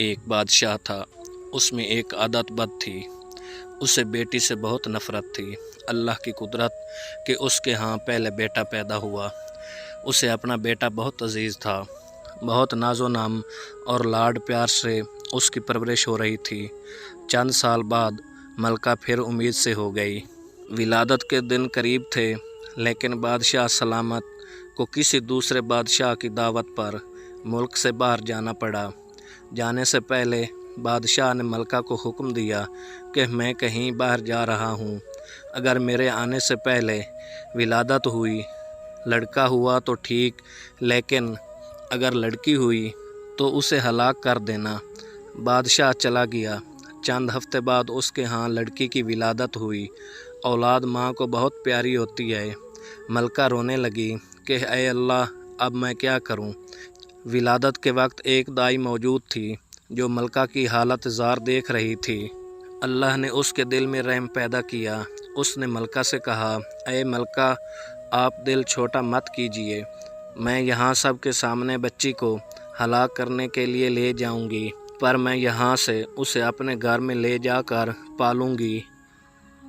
ایک بادشاہ تھا، اس میں ایک عادت بد تھی، اسے بیٹی سے بہت نفرت تھی۔ اللہ کی قدرت کہ اس کے ہاں پہلے بیٹا پیدا ہوا۔ اسے اپنا بیٹا بہت عزیز تھا، بہت ناز و نام اور لاڈ پیار سے اس کی پرورش ہو رہی تھی۔ چند سال بعد ملکہ پھر امید سے ہو گئی۔ ولادت کے دن قریب تھے، لیکن بادشاہ سلامت کو کسی دوسرے بادشاہ کی دعوت پر ملک سے باہر جانا پڑا۔ جانے سے پہلے بادشاہ نے ملکہ کو حکم دیا کہ میں کہیں باہر جا رہا ہوں، اگر میرے آنے سے پہلے ولادت ہوئی، لڑکا ہوا تو ٹھیک، لیکن اگر لڑکی ہوئی تو اسے ہلاک کر دینا۔ بادشاہ چلا گیا۔ چند ہفتے بعد اس کے ہاں لڑکی کی ولادت ہوئی۔ اولاد ماں کو بہت پیاری ہوتی ہے۔ ملکہ رونے لگی کہ اے اللہ، اب میں کیا کروں؟ ولادت کے وقت ایک دائی موجود تھی جو ملکہ کی حالت زار دیکھ رہی تھی۔ اللہ نے اس کے دل میں رحم پیدا کیا۔ اس نے ملکہ سے کہا، اے ملکہ، آپ دل چھوٹا مت کیجیے، میں یہاں سب کے سامنے بچی کو ہلاک کرنے کے لیے لے جاؤں گی، پر میں یہاں سے اسے اپنے گھر میں لے جا کر پالوں گی۔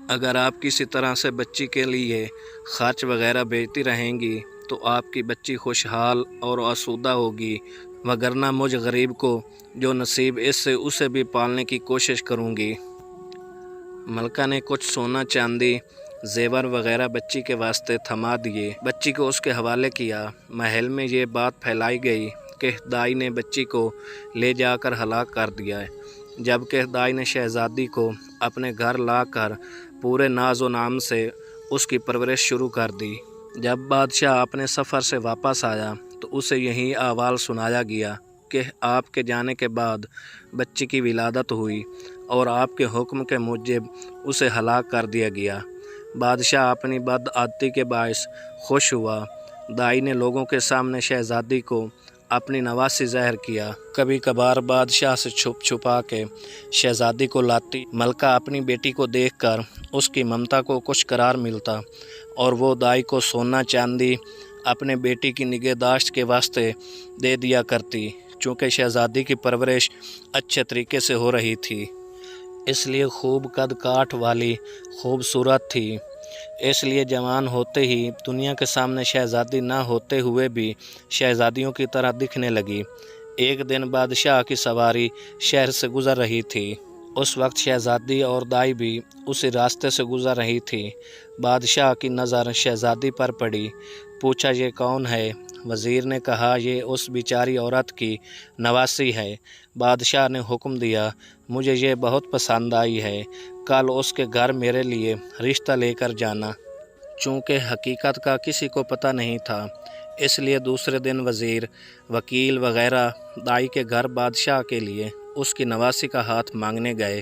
اگر آپ کسی طرح سے بچی کے لیے خرچ وغیرہ بھیجتی رہیں گی تو آپ کی بچی خوشحال اور آسودہ ہوگی، وگرنہ مجھ غریب کو جو نصیب اس سے اسے بھی پالنے کی کوشش کروں گی۔ ملکہ نے کچھ سونا چاندی زیور وغیرہ بچی کے واسطے تھما دیے، بچی کو اس کے حوالے کیا۔ محل میں یہ بات پھیلائی گئی کہ دائی نے بچی کو لے جا کر ہلاک کر دیا ہے، جبکہ دائی نے شہزادی کو اپنے گھر لا کر پورے ناز و نام سے اس کی پرورش شروع کر دی۔ جب بادشاہ اپنے سفر سے واپس آیا تو اسے یہی احوال سنایا گیا کہ آپ کے جانے کے بعد بچی کی ولادت ہوئی اور آپ کے حکم کے موجب اسے ہلاک کر دیا گیا۔ بادشاہ اپنی بد عادتی کے باعث خوش ہوا۔ دائی نے لوگوں کے سامنے شہزادی کو اپنی نواسی ظاہر کیا۔ کبھی کبھار بادشاہ سے چھپ چھپا کے شہزادی کو لاتی۔ ملکہ اپنی بیٹی کو دیکھ کر اس کی ممتا کو کچھ قرار ملتا اور وہ دائی کو سونا چاندی اپنے بیٹی کی نگہداشت کے واسطے دے دیا کرتی۔ چونکہ شہزادی کی پرورش اچھے طریقے سے ہو رہی تھی، اس لیے خوب قد کاٹ والی خوبصورت تھی، اس لیے جوان ہوتے ہی دنیا کے سامنے شہزادی نہ ہوتے ہوئے بھی شہزادیوں کی طرح دکھنے لگی۔ ایک دن بادشاہ کی سواری شہر سے گزر رہی تھی۔ اس وقت شہزادی اور دائی بھی اسی راستے سے گزر رہی تھی۔ بادشاہ کی نظر شہزادی پر پڑی۔ پوچھا، یہ کون ہے؟ وزیر نے کہا، یہ اس بیچاری عورت کی نواسی ہے۔ بادشاہ نے حکم دیا، مجھے یہ بہت پسند آئی ہے، کل اس کے گھر میرے لیے رشتہ لے کر جانا۔ چونکہ حقیقت کا کسی کو پتہ نہیں تھا، اس لیے دوسرے دن وزیر، وکیل وغیرہ دائی کے گھر بادشاہ کے لیے اس کی نواسی کا ہاتھ مانگنے گئے۔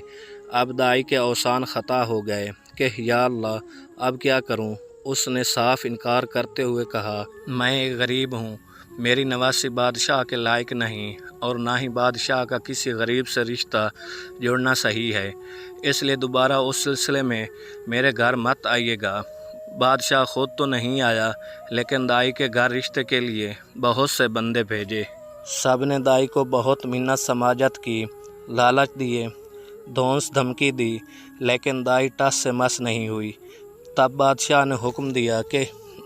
اب دائی کے اوسان خطا ہو گئے کہ یا اللہ، اب کیا کروں؟ اس نے صاف انکار کرتے ہوئے کہا، میں ایک غریب ہوں، میری نواسی بادشاہ کے لائق نہیں، اور نہ ہی بادشاہ کا کسی غریب سے رشتہ جوڑنا صحیح ہے، اس لیے دوبارہ اس سلسلے میں میرے گھر مت آئیے گا۔ بادشاہ خود تو نہیں آیا، لیکن دائی کے گھر رشتے کے لیے بہت سے بندے بھیجے۔ سب نے دائی کو بہت منت سماجت کی، لالچ دیے، دھونس دھمکی دی، لیکن دائی ٹس سے مس نہیں ہوئی۔ تب بادشاہ نے حکم دیا کہ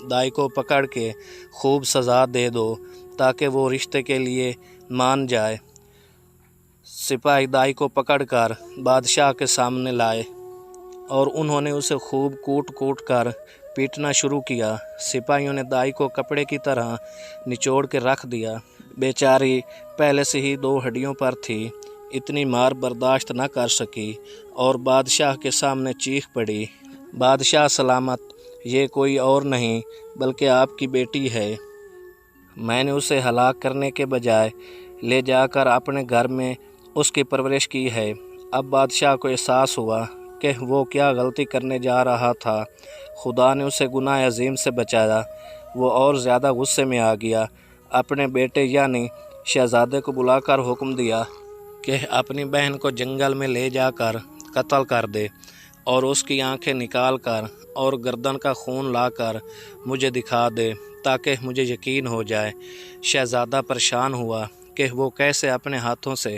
دائی کو پکڑ کے خوب سزا دے دو تاکہ وہ رشتے کے لیے مان جائے۔ سپاہی دائی کو پکڑ کر بادشاہ کے سامنے لائے اور انہوں نے اسے خوب کوٹ کوٹ کر پیٹنا شروع کیا۔ سپاہیوں نے دائی کو کپڑے کی طرح نچوڑ کے رکھ دیا۔ بیچاری پہلے سے ہی 2 ہڈیوں پر تھی، اتنی مار برداشت نہ کر سکی اور بادشاہ کے سامنے چیخ پڑی، بادشاہ سلامت، یہ کوئی اور نہیں بلکہ آپ کی بیٹی ہے۔ میں نے اسے ہلاک کرنے کے بجائے لے جا کر اپنے گھر میں اس کی پرورش کی ہے۔ اب بادشاہ کو احساس ہوا کہ وہ کیا غلطی کرنے جا رہا تھا۔ خدا نے اسے گناہ عظیم سے بچایا۔ وہ اور زیادہ غصے میں آ گیا۔ اپنے بیٹے یعنی شہزادے کو بلا کر حکم دیا کہ اپنی بہن کو جنگل میں لے جا کر قتل کر دے اور اس کی آنکھیں نکال کر اور گردن کا خون لا کر مجھے دکھا دے تاکہ مجھے یقین ہو جائے۔ شہزادہ پریشان ہوا کہ وہ کیسے اپنے ہاتھوں سے